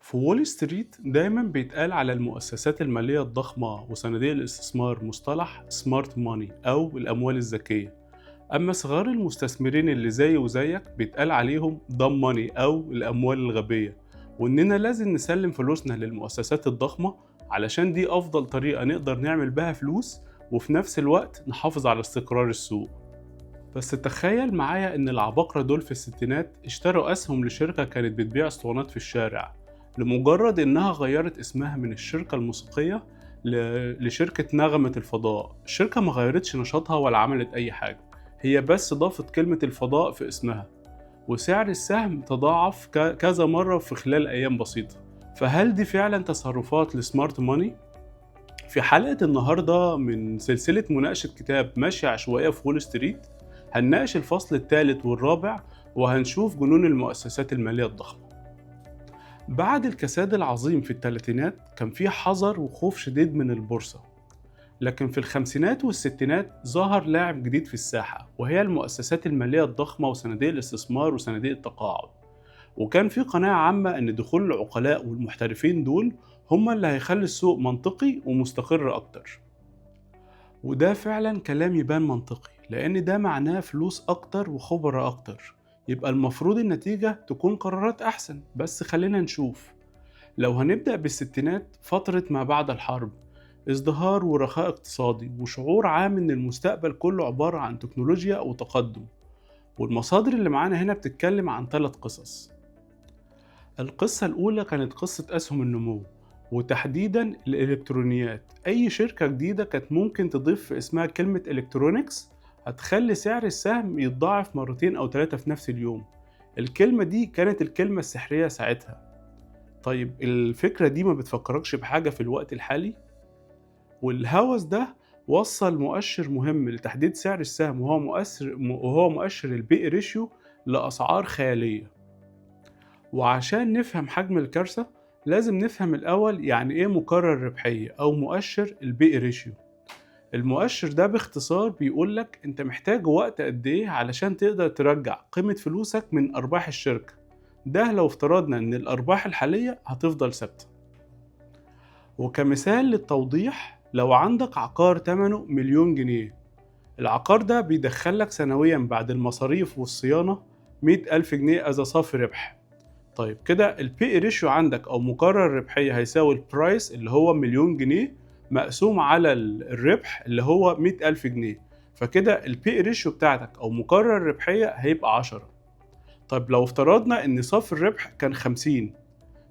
في وول ستريت دايما بيتقال على المؤسسات المالية الضخمة وصناديق الاستثمار مصطلح سمارت ماني أو الأموال الذكية. أما صغار المستثمرين اللي زي وزيك بيتقال عليهم دام ماني أو الأموال الغبية، وإننا لازم نسلم فلوسنا للمؤسسات الضخمة علشان دي أفضل طريقة نقدر نعمل بها فلوس وفي نفس الوقت نحافظ على استقرار السوق. بس تخيل معايا إن العباقرة دول في الستينات اشتروا أسهم لشركة كانت بتبيع اسطوانات في الشارع لمجرد إنها غيرت اسمها من الشركة الموسيقية لشركة نغمة الفضاء. الشركة ما غيرتش نشاطها ولا عملت أي حاجة، هي بس ضافت كلمة الفضاء في اسمها، وسعر السهم تضاعف كذا مرة في خلال أيام بسيطة. فهل دي فعلا تصرفات لسمارت ماني؟ في حلقة النهاردة من سلسلة مناقشة كتاب ماشية عشوائية في وول ستريت هنناقش الفصل الثالث والرابع، وهنشوف جنون المؤسسات المالية الضخمة. بعد الكساد العظيم في الثلاثينات كان في حذر وخوف شديد من البورصة، لكن في الخمسينات والستينات ظهر لاعب جديد في الساحة، وهي المؤسسات المالية الضخمة وصناديق الاستثمار وصناديق التقاعد. وكان في قناعة عامة إن دخول العقلاء والمحترفين دول هم اللي هيخلي السوق منطقي ومستقر أكتر. وده فعلا كلام يبان منطقي، لأن ده معناه فلوس أكتر وخبرة أكتر، يبقى المفروض النتيجة تكون قرارات أحسن. بس خلينا نشوف. لو هنبدأ بالستينات، فترة ما بعد الحرب، ازدهار ورخاء اقتصادي وشعور عام إن المستقبل كله عبارة عن تكنولوجيا وتقدم. والمصادر اللي معانا هنا بتتكلم عن 3 قصص. القصة الأولى كانت قصة أسهم النمو، وتحديداً الإلكترونيات. أي شركة جديدة كانت ممكن تضيف في اسمها كلمة إلكترونيكس هتخلي سعر السهم يتضاعف مرتين أو 3 في نفس اليوم. الكلمة دي كانت الكلمة السحرية ساعتها. طيب الفكرة دي ما بتفكركش بحاجة في الوقت الحالي؟ والهوس ده وصل مؤشر مهم لتحديد سعر السهم، وهو مؤشر البي ريشيو لأسعار خيالية. وعشان نفهم حجم الكارثة لازم نفهم الأول يعني إيه مقرر ربحية أو مؤشر البي ريشيو. المؤشر ده باختصار بيقولك أنت محتاج وقت قد إيه علشان تقدر ترجع قيمة فلوسك من أرباح الشركة، ده لو افترضنا إن الأرباح الحالية هتفضل ثابتة. وكمثال للتوضيح، لو عندك عقار تمنه مليون جنيه، العقار ده بيدخلك سنويا بعد المصاريف والصيانة 100,000 جنيه أذا صافي ربح. طيب كده البي ريشيو عندك او مقرر الربحيه هيساوي البرايس اللي هو مليون جنيه مقسوم على الربح اللي هو 100,000 جنيه، فكده البي ريشيو بتاعتك او مقرر الربحيه هيبقى 10. طيب لو افترضنا ان صافي الربح كان 50،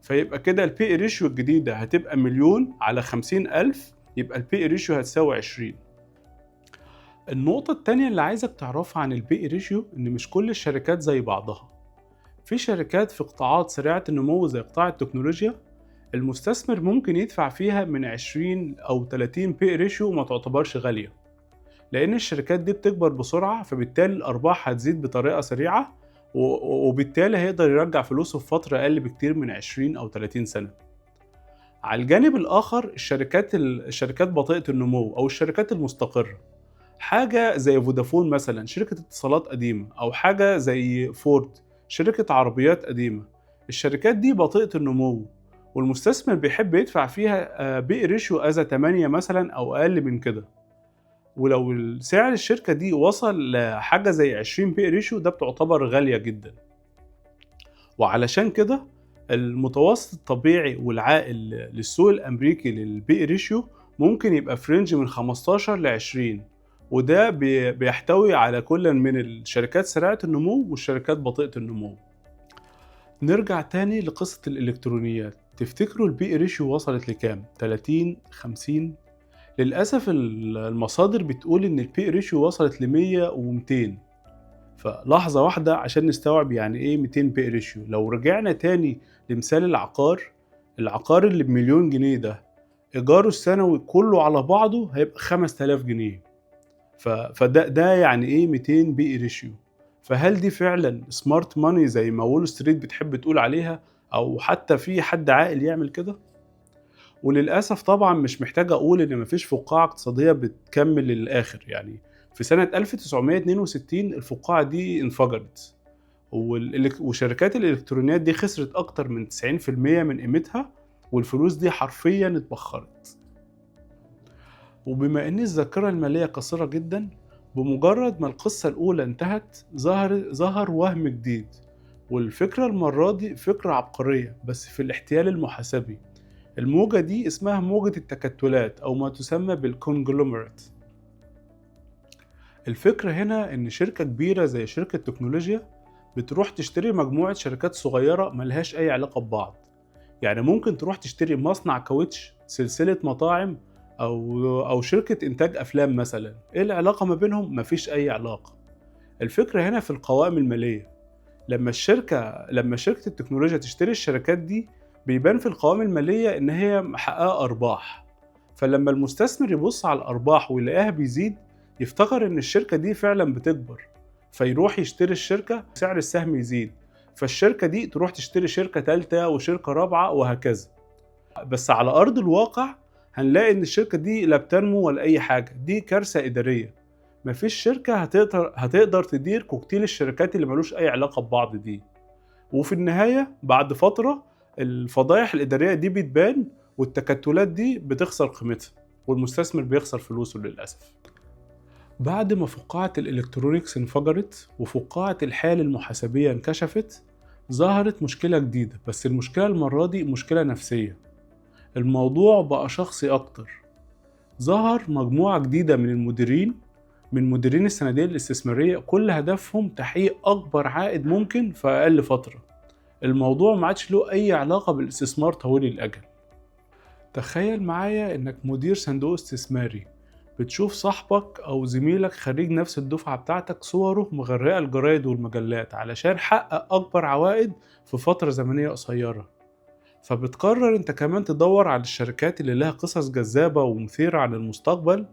فيبقى كده البي ريشيو الجديده هتبقى مليون على 50,000، يبقى البي ريشيو هتساوي 20. النقطة التانية اللي عايزك تعرفها عن البي ريشيو إن مش كل الشركات زي بعضها. في شركات في قطاعات سريعة النمو زي قطاع التكنولوجيا المستثمر ممكن يدفع فيها من 20 أو 30 بي ريشيو ما تعتبرش غالية، لأن الشركات دي بتكبر بسرعة، فبالتالي الأرباح هتزيد بطريقة سريعة، وبالتالي هيقدر يرجع فلوسه في فترة أقل بكتير من 20 أو 30 سنة. على الجانب الآخر الشركات بطيئة النمو أو الشركات المستقرة، حاجة زي فودافون مثلا شركة اتصالات قديمة، أو حاجة زي فورد شركة عربيات قديمة. الشركات دي بطيئة النمو والمستثمر بيحب يدفع فيها بي ريشيو أذا 8 مثلا أو أقل من كده. ولو سعر الشركة دي وصل لحاجة زي 20 بي ريشيو ده بتعتبر غالية جدا. وعلشان كده المتوسط الطبيعي والعائل للسوق الأمريكي للبي ريشيو ممكن يبقى في رينج من 15 ل 20، وده بيحتوي على كل من الشركات سريعة النمو والشركات بطيئة النمو. نرجع تاني لقصة الإلكترونيات، تفتكروا البي ريشيو وصلت لكام؟ 30 50؟ للأسف المصادر بتقول إن البي ريشيو وصلت ل 100 و200. فلحظة واحدة عشان نستوعب يعني إيه 200 بي ريشيو. لو رجعنا تاني لمثال العقار اللي بمليون جنيه ده إيجاره السنوي كله على بعضه هيبقى 5000 جنيه. فده يعني إيه 200 بي ريشيو؟ فهل دي فعلا سمارت ماني زي ما وول ستريت بتحب تقول عليها، أو حتى في حد عاقل يعمل كده؟ وللأسف طبعا مش محتاج أقول إن مفيش فقاعة اقتصادية بتكمل للآخر. يعني في سنة 1962 الفقاعة دي انفجرت، وشركات الإلكترونيات دي خسرت أكتر من 90% من قيمتها، والفلوس دي حرفيا اتبخرت. وبما إن الذاكرة المالية قصيرة جدا، بمجرد ما القصة الأولى انتهت ظهر وهم جديد، والفكرة المرة دي فكرة عبقرية بس في الاحتيال المحاسبي. الموجة دي اسمها موجة التكتلات أو ما تسمى بالكونجلوميرات. الفكرة هنا إن شركة كبيرة زي شركة تكنولوجيا بتروح تشتري مجموعة شركات صغيرة ملهاش أي علاقة ببعض. يعني ممكن تروح تشتري مصنع كاوتش، سلسلة مطاعم، أو شركة إنتاج أفلام مثلا. إيه العلاقة ما بينهم؟ مفيش أي علاقة. الفكرة هنا في القوائم المالية. لما شركة التكنولوجيا تشتري الشركات دي، بيبان في القوائم المالية إن هي محققة أرباح. فلما المستثمر يبص على الأرباح ويلاقيها بيزيد، يفتكر إن الشركة دي فعلا بتكبر، فيروح يشتري الشركة، سعر السهم يزيد، فالشركة دي تروح تشتري شركة تالتة وشركة رابعة وهكذا. بس على أرض الواقع هنلاقي إن الشركة دي لا بتنمو ولا أي حاجة. دي كارثة إدارية. مفيش شركة هتقدر تدير كوكتيل الشركات اللي ملوش أي علاقة ببعض دي. وفي النهاية بعد فترة الفضائح الإدارية دي بتبان، والتكتلات دي بتخسر قيمتها، والمستثمر بيخسر فلوسه للأسف. بعد ما فقاعة الإلكترونيكس انفجرت وفقاعة الحالة المحاسبية انكشفت، ظهرت مشكلة جديدة، بس المشكلة المرة دي مشكلة نفسية. الموضوع بقى شخصي أكتر. ظهر مجموعة جديدة من مديرين الصناديق الاستثمارية، كل هدفهم تحقيق أكبر عائد ممكن في أقل فترة. الموضوع ما عادش له أي علاقة بالاستثمار طويل الأجل. تخيل معايا إنك مدير صندوق استثماري، بتشوف صاحبك أو زميلك خريج نفس الدفعة بتاعتك صوره مغرقة الجرايد والمجلات علشان حقق أكبر عوائد في فترة زمنية قصيرة. فبتقرر انت كمان تدور على الشركات اللي لها قصص جذابة ومثيرة عن المستقبل،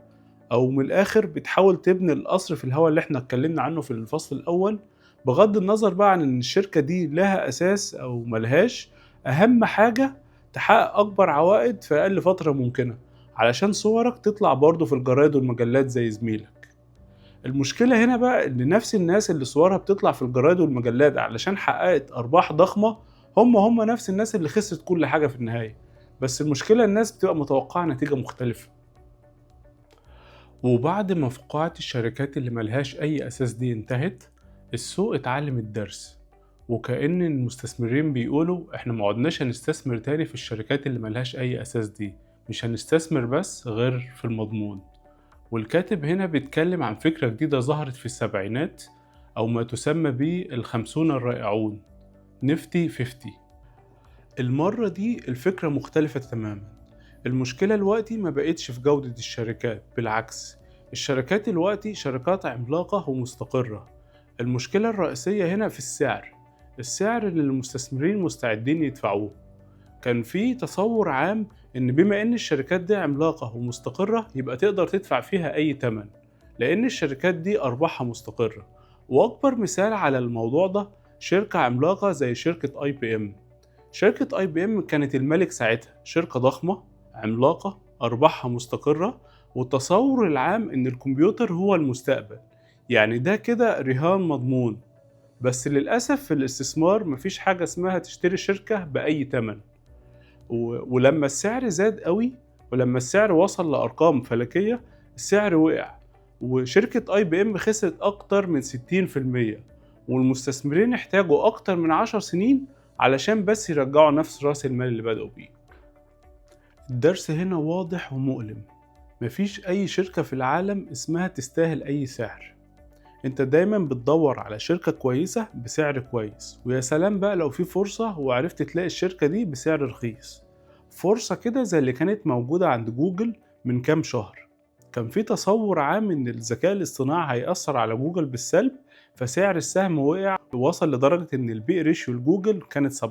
او من الاخر بتحاول تبني القصر في الهواء اللي احنا اتكلمنا عنه في الفصل الاول. بغض النظر بقى عن ان الشركة دي لها اساس او ملهاش، اهم حاجة تحقق اكبر عوائد في اقل فترة ممكنة، علشان صورك تطلع برضو في الجرايد والمجلات زي زميلك. المشكلة هنا بقى ان نفس الناس اللي صورها بتطلع في الجرايد والمجلات علشان حققت ارباح ضخمة، هم نفس الناس اللي خسرت كل حاجة في النهاية. بس المشكلة الناس بتبقى متوقعة نتيجة مختلفة. وبعد ما فقاعة الشركات اللي ملهاش أي أساس دي انتهت، السوق اتعلم الدرس، وكأن المستثمرين بيقولوا احنا معدناش هنستثمر تاني في الشركات اللي ملهاش أي أساس دي، مش هنستثمر بس غير في المضمون. والكاتب هنا بيتكلم عن فكرة جديدة ظهرت في السبعينات، أو ما تسمى بالخمسون الرائعون، نفتي 50. المرة دي الفكرة مختلفة تماما. المشكلة دلوقتي ما بقتش في جودة الشركات، بالعكس، الشركات دلوقتي شركات عملاقة ومستقرة. المشكلة الرئيسية هنا في السعر اللي المستثمرين مستعدين يدفعوه. كان في تصور عام إن بما إن الشركات دي عملاقة ومستقرة يبقى تقدر تدفع فيها أي تمن، لأن الشركات دي أرباحها مستقرة. وأكبر مثال على الموضوع ده شركة عملاقة زي شركة IBM. شركة IBM كانت الملك ساعتها، شركة ضخمة عملاقة أرباحها مستقرة، والتصور العام إن الكمبيوتر هو المستقبل، يعني ده كده رهان مضمون. بس للأسف في الاستثمار مفيش حاجة اسمها تشتري شركة بأي تمن. ولما السعر زاد قوي، ولما السعر وصل لأرقام فلكية، السعر وقع، وشركة IBM خسرت أكتر من 60%، والمستثمرين احتاجوا أكتر من 10 سنين علشان بس يرجعوا نفس رأس المال اللي بدأوا بيه. الدرس هنا واضح ومؤلم. مفيش أي شركة في العالم اسمها تستاهل أي سعر. انت دايما بتدور على شركة كويسة بسعر كويس، ويا سلام بقى لو في فرصة وعرفت تلاقي الشركة دي بسعر رخيص. فرصة كده زي اللي كانت موجودة عند جوجل من كام شهر. كان في تصور عام ان الذكاء الاصطناعي هيأثر على جوجل بالسلب، فسعر السهم وقع ووصل لدرجة ان البي ريشيو لجوجل كانت 17،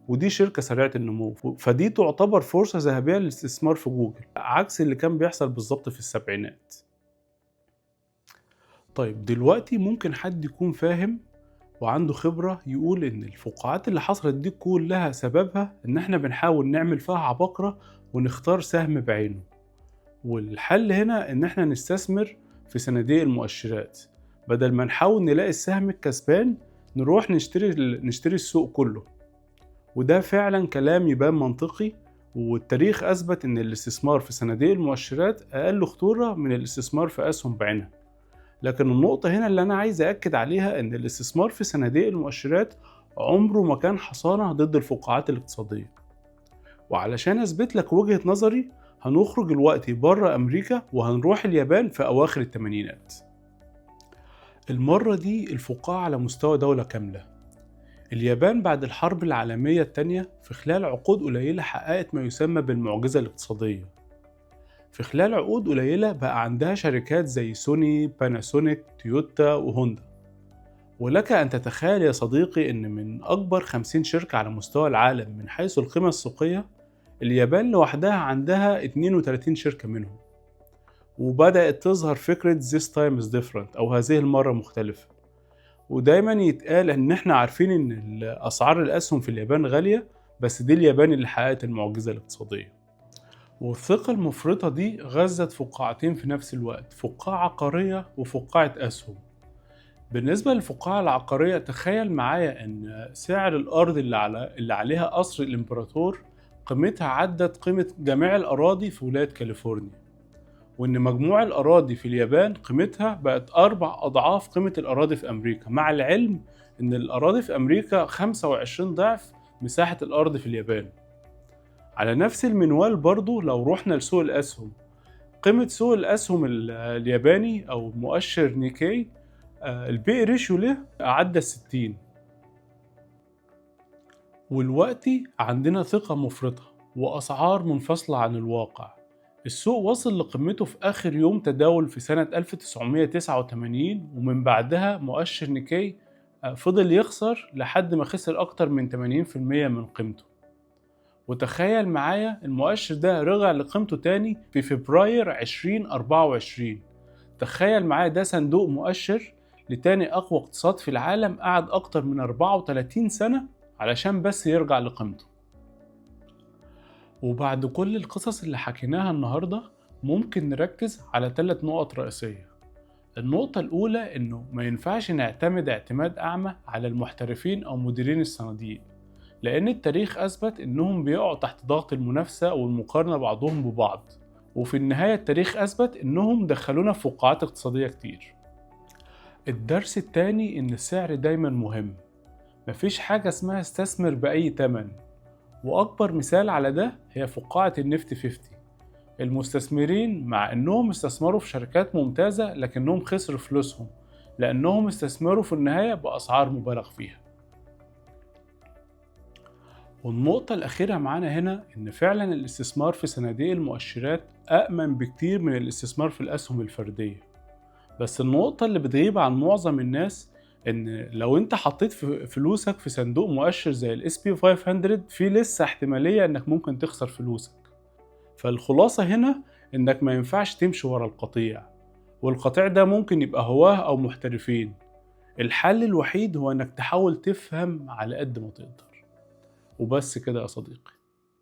ودي شركة سريعة النمو. فدي تعتبر فرصة ذهبية للاستثمار في جوجل، عكس اللي كان بيحصل بالظبط في السبعينات. طيب دلوقتي ممكن حد يكون فاهم وعنده خبرة يقول إن الفقاعات اللي حصلت دي كلها سببها إن إحنا بنحاول نعمل فيها عباقرة ونختار سهم بعينه. والحل هنا إن إحنا نستثمر في صناديق المؤشرات، بدل ما نحاول نلاقي السهم الكسبان نروح نشتري السوق كله. وده فعلا كلام يبان منطقي، والتاريخ أثبت إن الاستثمار في صناديق المؤشرات أقل خطورة من الاستثمار في أسهم بعينها. لكن النقطة هنا اللي أنا عايز أأكد عليها إن الاستثمار في صناديق المؤشرات عمره ما كان حصانة ضد الفقاعات الاقتصادية. وعلشان أثبت لك وجهة نظري هنخرج دلوقتي بره أمريكا وهنروح اليابان في أواخر الثمانينات. المرة دي الفقاعة على مستوى دولة كاملة. اليابان بعد الحرب العالمية التانية في خلال عقود قليلة حققت ما يسمى بالمعجزة الاقتصادية. في خلال عقود قليلة بقى عندها شركات زي سوني، باناسونيك، تويوتا وهوندا. ولك أن تتخيل يا صديقي أن من أكبر 50 شركة على مستوى العالم من حيث القيمة السوقية، اليابان لوحدها عندها 32 شركة منهم. وبدأت تظهر فكرة this time is different أو هذه المرة مختلفة. ودايما يتقال ان احنا عارفين ان اسعار الاسهم في اليابان غالية، بس دي اليابان اللي حققت المعجزة الاقتصادية. والثقة المفرطة دي غزت فقاعتين في نفس الوقت، فقاعة عقارية وفقاعة اسهم. بالنسبة للفقاعة العقارية، تخيل معايا ان سعر الارض اللي عليها قصر الامبراطور قيمتها عدت قيمة جميع الاراضي في ولاية كاليفورنيا، وإن مجموع الأراضي في اليابان قيمتها بقت 4 أضعاف قيمة الأراضي في أمريكا، مع العلم إن الأراضي في أمريكا 25 ضعف مساحة الأرض في اليابان. على نفس المنوال برضو لو رحنا لسوق الأسهم، قيمة سوق الأسهم الياباني أو مؤشر نيكاي، البي ريشيو له عدى 60. والوقتي عندنا ثقة مفرطة وأسعار منفصلة عن الواقع. السوق وصل لقمته في آخر يوم تداول في سنة 1989، ومن بعدها مؤشر نيكاي فضل يخسر لحد ما خسر أكتر من 80% من قيمته. وتخيل معايا المؤشر ده رجع لقيمته تاني في فبراير 2024. تخيل معايا ده صندوق مؤشر لتاني أقوى اقتصاد في العالم قعد أكتر من 34 سنة علشان بس يرجع لقيمته. وبعد كل القصص اللي حكيناها النهاردة ممكن نركز على 3 نقط رئيسية. النقطة الأولى إنه ما ينفعش نعتمد اعتماد أعمى على المحترفين أو مديرين الصناديق، لأن التاريخ أثبت إنهم بيقعوا تحت ضغط المنافسة والمقارنة بعضهم ببعض، وفي النهاية التاريخ أثبت إنهم دخلونا في فقاعات اقتصادية كتير. الدرس التاني إن السعر دايما مهم، مفيش حاجة اسمها استثمر بأي تمن. وأكبر مثال على ده هي فقاعة النفط 50. المستثمرين مع أنهم استثمروا في شركات ممتازة لكنهم خسروا فلوسهم لأنهم استثمروا في النهاية بأسعار مبالغ فيها. والنقطة الأخيرة معانا هنا إن فعلا الاستثمار في صناديق المؤشرات أأمن بكتير من الاستثمار في الأسهم الفردية. بس النقطة اللي بتغيب عن معظم الناس إن لو أنت حطيت فلوسك في صندوق مؤشر زي ال SP 500 في لسه احتمالية إنك ممكن تخسر فلوسك. فالخلاصة هنا إنك ما ينفعش تمشي ورا القطيع، والقطيع ده ممكن يبقى هواه أو محترفين. الحل الوحيد هو إنك تحاول تفهم على قد ما تقدر. وبس كده يا صديقي.